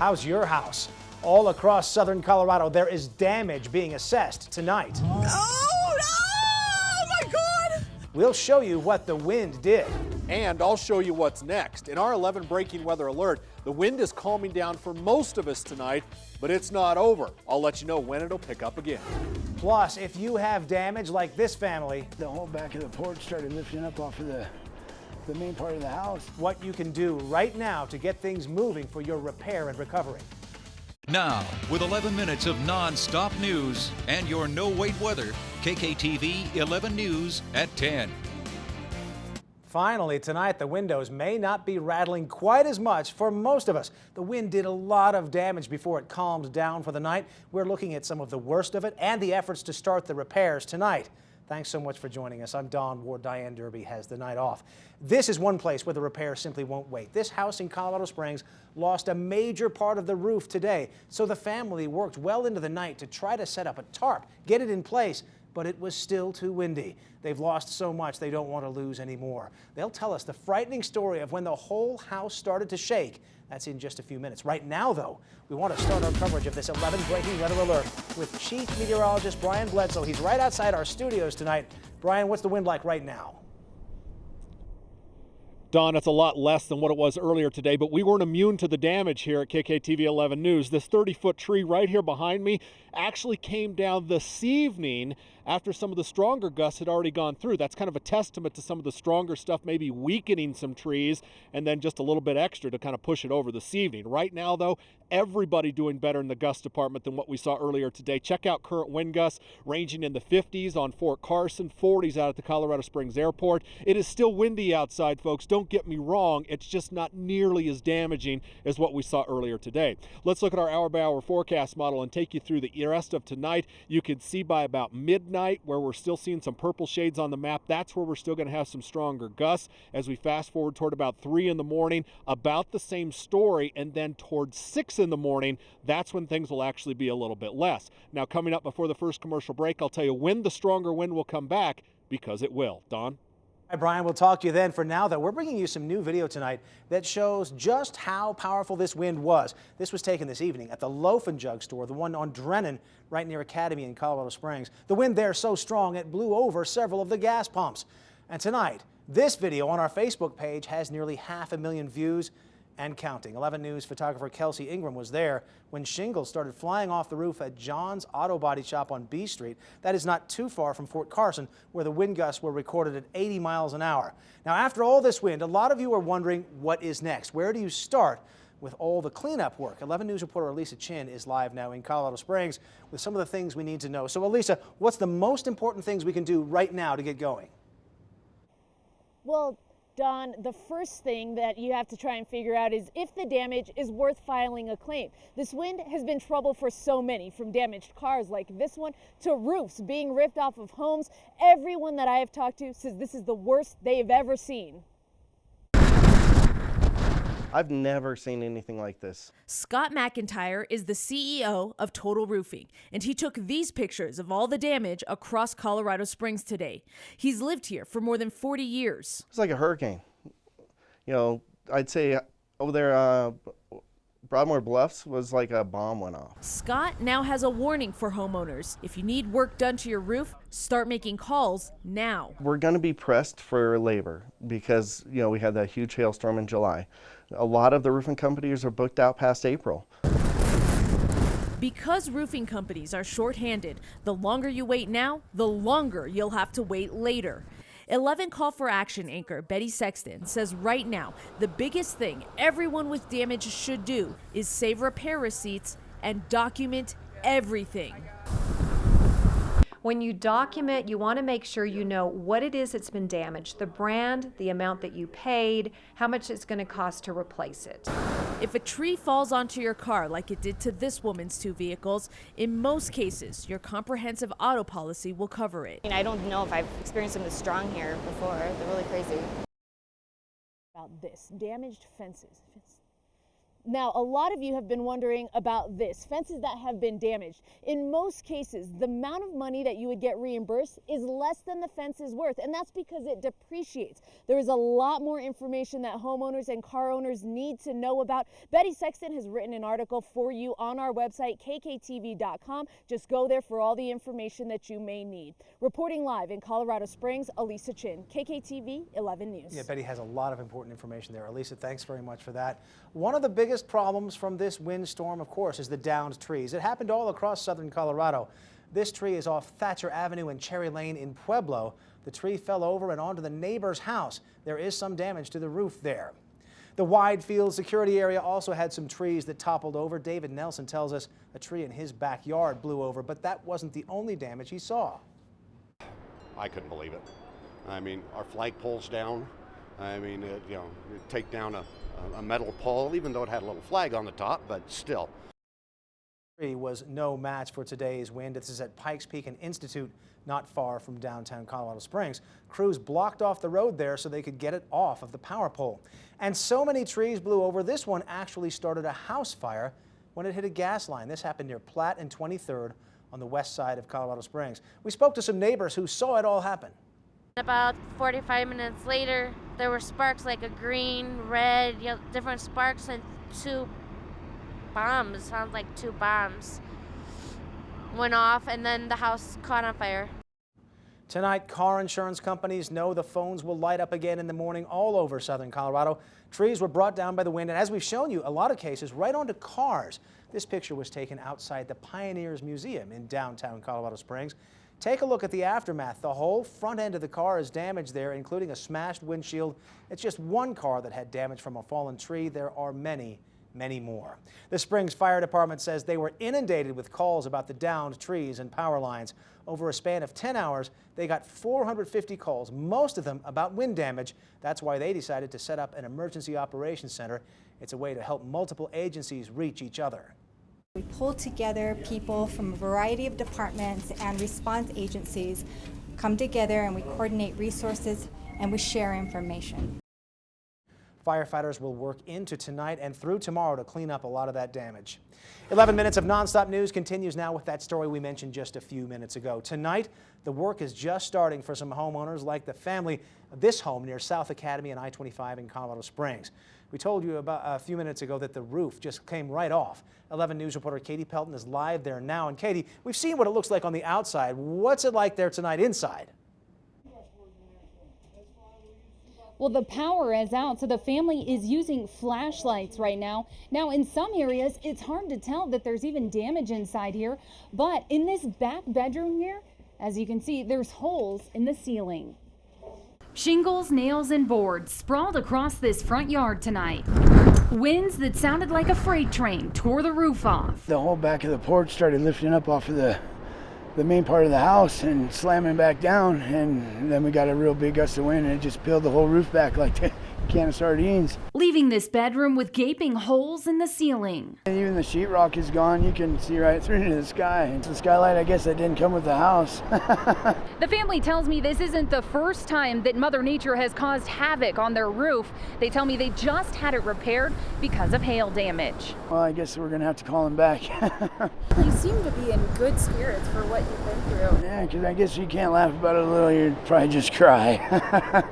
How's your house? All across southern Colorado, there is damage being assessed tonight. Oh, my God! We'll show you what the wind did. And I'll show you what's next. In our 11 breaking weather alert, the wind is calming down for most of us tonight, but it's not over. I'll let you know when it'll pick up again. Plus, if you have damage like this family, the whole back of the porch started lifting up off of the main part of the house. What you can do right now to get things moving for your repair and recovery. Now, with 11 minutes of non-stop news and your no-wait weather, KKTV 11 News at 10. Finally, tonight, the windows may not be rattling quite as much for most of us. The wind did a lot of damage before it calmed down for the night. We're looking at some of the worst of it and the efforts to start the repairs tonight. Thanks so much for joining us. I'm Don Ward. Diane Derby has the night off. This is one place where the repair simply won't wait. This house in Colorado Springs lost a major part of the roof today, so the family worked well into the night to try to set up a tarp, get it in place, but it was still too windy. They've lost so much they don't want to lose any more. They'll tell us the frightening story of when the whole house started to shake. That's in just a few minutes. Right now, though, we want to start our coverage of this 11 breaking weather alert with Chief Meteorologist Brian Bledsoe. He's right outside our studios tonight. Brian, what's the wind like right now? Don, it's a lot less than what it was earlier today, but we weren't immune to the damage here at KKTV 11 News. This 30-foot tree right here behind me actually came down this evening after some of the stronger gusts had already gone through. That's kind of a testament to some of the stronger stuff, maybe weakening some trees and then just a little bit extra to kind of push it over this evening. Right now, though, everybody doing better in the gust department than what we saw earlier today. Check out current wind gusts ranging in the 50s on Fort Carson, 40s out at the Colorado Springs Airport. It is still windy outside, folks. Don't get me wrong. It's just not nearly as damaging as what we saw earlier today. Let's look at our hour-by-hour forecast model and take you through the rest of tonight. You can see by about midnight where we're still seeing some purple shades on the map. That's where we're still going to have some stronger gusts. As we fast forward toward about 3 in the morning, about the same story, and then towards 6 in the morning, that's when things will actually be a little bit less. Now, coming up before the first commercial break, I'll tell you when the stronger wind will come back, because it will. Don? Hi, Brian. We'll talk to you then. For now, though, we're bringing you some new video tonight that shows just how powerful this wind was. This was taken this evening at the Loaf and Jug store, the one on Drennan, right near Academy in Colorado Springs. The wind there so strong it blew over several of the gas pumps. And tonight, this video on our Facebook page has nearly 500,000 views and counting. 11 News photographer Kelsey Ingram was there when shingles started flying off the roof at John's Auto Body Shop on B Street. That is not too far from Fort Carson, where the wind gusts were recorded at 80 miles an hour. Now, after all this wind, a lot of you are wondering what is next. Where do you start with all the cleanup work? 11 News reporter Elisa Chin is live now in Colorado Springs with some of the things we need to know. So, Elisa, what's the most important things we can do right now to get going? Well, Don, the first thing that you have to try and figure out is if the damage is worth filing a claim. This wind has been trouble for so many, from damaged cars like this one to roofs being ripped off of homes. Everyone that I have talked to says this is the worst they've ever seen. I've never seen anything like this. Scott McIntyre is the CEO of Total Roofing, and he took these pictures of all the damage across Colorado Springs today. He's lived here for more than 40 years. It's like a hurricane. You know, I'd say over there, Broadmoor Bluffs was like a bomb went off. Scott now has a warning for homeowners. If you need work done to your roof, start making calls now. We're going to be pressed for labor because, you know, we had that huge hailstorm in July. A lot of the roofing companies are booked out past April. Because roofing companies are short-handed, the longer you wait now, the longer you'll have to wait later. 11 Call for Action anchor Betty Sexton says right now, the biggest thing everyone with damage should do is save repair receipts and document everything. When you document, you want to make sure you know what it is that's been damaged, the brand, the amount that you paid, how much it's going to cost to replace it. If a tree falls onto your car like it did to this woman's 2 vehicles, in most cases, your comprehensive auto policy will cover it. I don't know if I've experienced something strong here before. They're really crazy. About this, damaged fences. Now, a lot of you have been wondering about this, fences that have been damaged. In most cases, the amount of money that you would get reimbursed is less than the fence is worth, and that's because it depreciates. There is a lot more information that homeowners and car owners need to know about. Betty Sexton has written an article for you on our website, kktv.com. Just go there for all the information that you may need. Reporting live in Colorado Springs, Elisa Chin, KKTV 11 News. Yeah, Betty has a lot of important information there. Elisa, thanks very much for that. One of the biggest problems from this windstorm, of course, is the downed trees. It happened all across southern Colorado. This tree is off Thatcher Avenue and Cherry Lane in Pueblo. The tree fell over and onto the neighbor's house. There is some damage to the roof there. The wide field security area also had some trees that toppled over. David Nelson tells us a tree in his backyard blew over, but that wasn't the only damage he saw. I couldn't believe it. I mean, our flagpole's down. I mean, you know, you take down a metal pole, even though it had a little flag on the top, but still. The tree was no match for today's wind. This is at Pikes Peak and Institute, not far from downtown Colorado Springs. Crews blocked off the road there so they could get it off of the power pole. And so many trees blew over, this one actually started a house fire when it hit a gas line. This happened near Platt and 23rd on the west side of Colorado Springs. We spoke to some neighbors who saw it all happen. About 45 minutes later, there were sparks like a green, red, yellow, different sparks, and two bombs, sounds like two bombs, went off, and then the house caught on fire. Tonight, car insurance companies know the phones will light up again in the morning all over southern Colorado. Trees were brought down by the wind, and as we've shown you, a lot of cases right onto cars. This picture was taken outside the Pioneers Museum in downtown Colorado Springs. Take a look at the aftermath. The whole front end of the car is damaged there, including a smashed windshield. It's just one car that had damage from a fallen tree. There are many more. The Springs Fire Department says they were inundated with calls about the downed trees and power lines. Over a span of 10 hours, they got 450 calls, most of them about wind damage. That's why they decided to set up an emergency operations center. It's a way to help multiple agencies reach each other. We pull together people from a variety of departments and response agencies, come together and we coordinate resources and we share information. Firefighters will work into tonight and through tomorrow to clean up a lot of that damage. 11 minutes of nonstop news continues now with that story we mentioned just a few minutes ago. Tonight, the work is just starting for some homeowners like the family of this home near South Academy and I-25 in Colorado Springs. We told you about a few minutes ago that the roof just came right off. 11 News reporter Katie Pelton is live there now. And Katie, we've seen what it looks like on the outside. What's it like there tonight inside? Well, the power is out, so the family is using flashlights right now. Now, in some areas, it's hard to tell that there's even damage inside here. But in this back bedroom here, as you can see, there's holes in the ceiling. Shingles, nails, and boards sprawled across this front yard tonight. Winds that sounded like a freight train tore the roof off. The whole back of the porch started lifting up off of the main part of the house and slamming back down, and then we got a real big gust of wind and it just peeled the whole roof back like a can of sardines. Leaving this bedroom with gaping holes in the ceiling. And even the sheetrock is gone. You can see right through into the sky. It's a skylight, I guess, that didn't come with the house. The family tells me this isn't the first time that Mother Nature has caused havoc on their roof. They tell me they just had it repaired because of hail damage. Well, I guess we're going to have to call him back. You seem to be in good spirits for what you've been through. Yeah, because I guess you can't laugh about it a little, you'd probably just cry.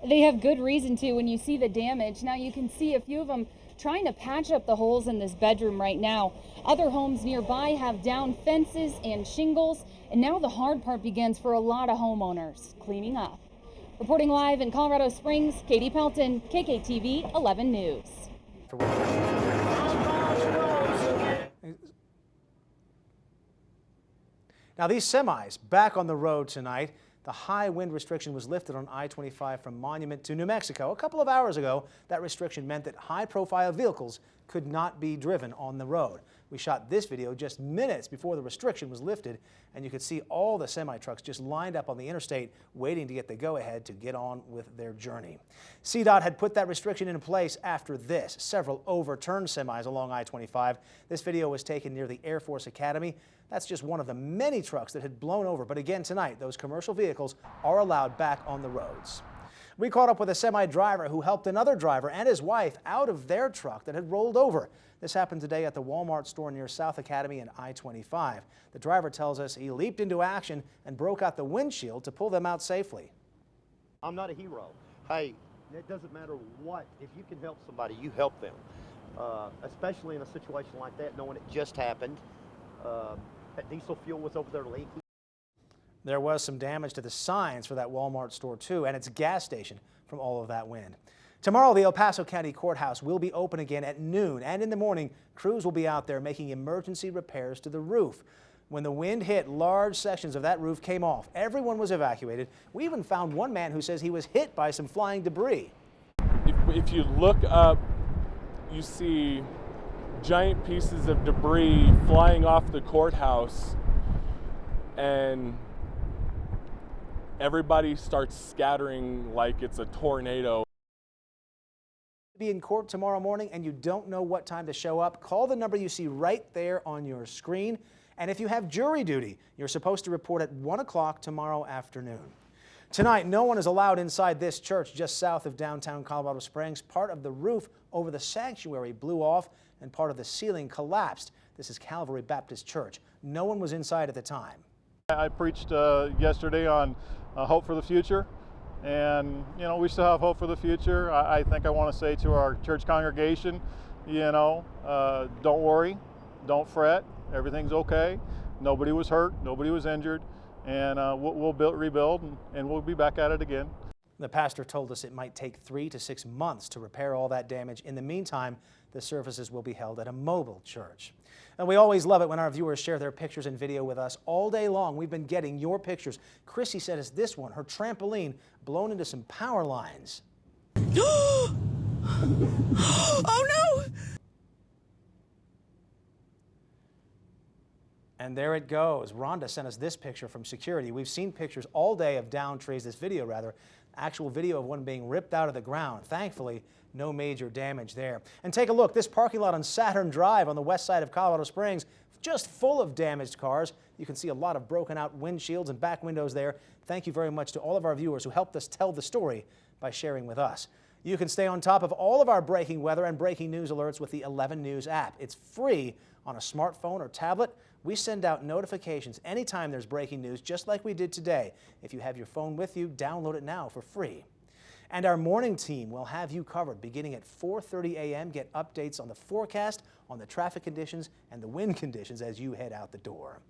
They have good reason to when you see the damage. Now you can see a few of them trying to patch up the holes in this bedroom right now. Other homes nearby have down fences and shingles, and now the hard part begins for a lot of homeowners, cleaning up. Reporting live in Colorado Springs, Katie Pelton, KKTV 11 News. Now these semis back on the road tonight. The high wind restriction was lifted on I-25 from Monument to New Mexico. A couple of hours ago, that restriction meant that high-profile vehicles could not be driven on the road. We shot this video just minutes before the restriction was lifted, and you could see all the semi-trucks just lined up on the interstate waiting to get the go-ahead to get on with their journey. CDOT had put that restriction in place after this. Several overturned semis along I-25. This video was taken near the Air Force Academy. That's just one of the many trucks that had blown over. But again tonight, those commercial vehicles are allowed back on the roads. We caught up with a semi-driver who helped another driver and his wife out of their truck that had rolled over. This happened today at the Walmart store near South Academy and I-25. The driver tells us he leaped into action and broke out the windshield to pull them out safely. I'm not a hero. Hey, it doesn't matter what. If you can help somebody, you help them. Especially in a situation like that, knowing it just happened. That diesel fuel was over there leaking. There was some damage to the signs for that Walmart store too, and its gas station from all of that wind. Tomorrow, the El Paso County Courthouse will be open again at noon, and in the morning, crews will be out there making emergency repairs to the roof. When the wind hit, large sections of that roof came off. Everyone was evacuated. We even found one man who says he was hit by some flying debris. If you look up, you see giant pieces of debris flying off the courthouse, and everybody starts scattering like it's a tornado. Be in court tomorrow morning and you don't know what time to show up, call the number you see right there on your screen. And if you have jury duty, you're supposed to report at 1 o'clock tomorrow afternoon. Tonight, no one is allowed inside this church just south of downtown Colorado Springs. Part of the roof over the sanctuary blew off and part of the ceiling collapsed. This is Calvary Baptist Church. No one was inside at the time. I preached yesterday on hope for the future, and we still have hope for the future. I think I want to say to our church congregation, don't worry, don't fret, everything's okay. Nobody was hurt, nobody was injured, and we'll rebuild and we'll be back at it again. The pastor told us it might take 3 to 6 months to repair all that damage. In the meantime, the services will be held at a mobile church. And we always love it when our viewers share their pictures and video with us. All day long, we've been getting your pictures. Chrissy sent us this one, her trampoline blown into some power lines. Oh no! And there it goes. Rhonda sent us this picture from security. We've seen pictures all day of downed trees, this video rather, actual video of one being ripped out of the ground. Thankfully, no major damage there. And take a look, this parking lot on Saturn Drive on the west side of Colorado Springs, just full of damaged cars. You can see a lot of broken out windshields and back windows there. Thank you very much to all of our viewers who helped us tell the story by sharing with us. You can stay on top of all of our breaking weather and breaking news alerts with the 11 News app. It's free on a smartphone or tablet. We send out notifications anytime there's breaking news, just like we did today. If you have your phone with you, download it now for free. And our morning team will have you covered beginning at 4:30 a.m. Get updates on the forecast, on the traffic conditions, and the wind conditions as you head out the door.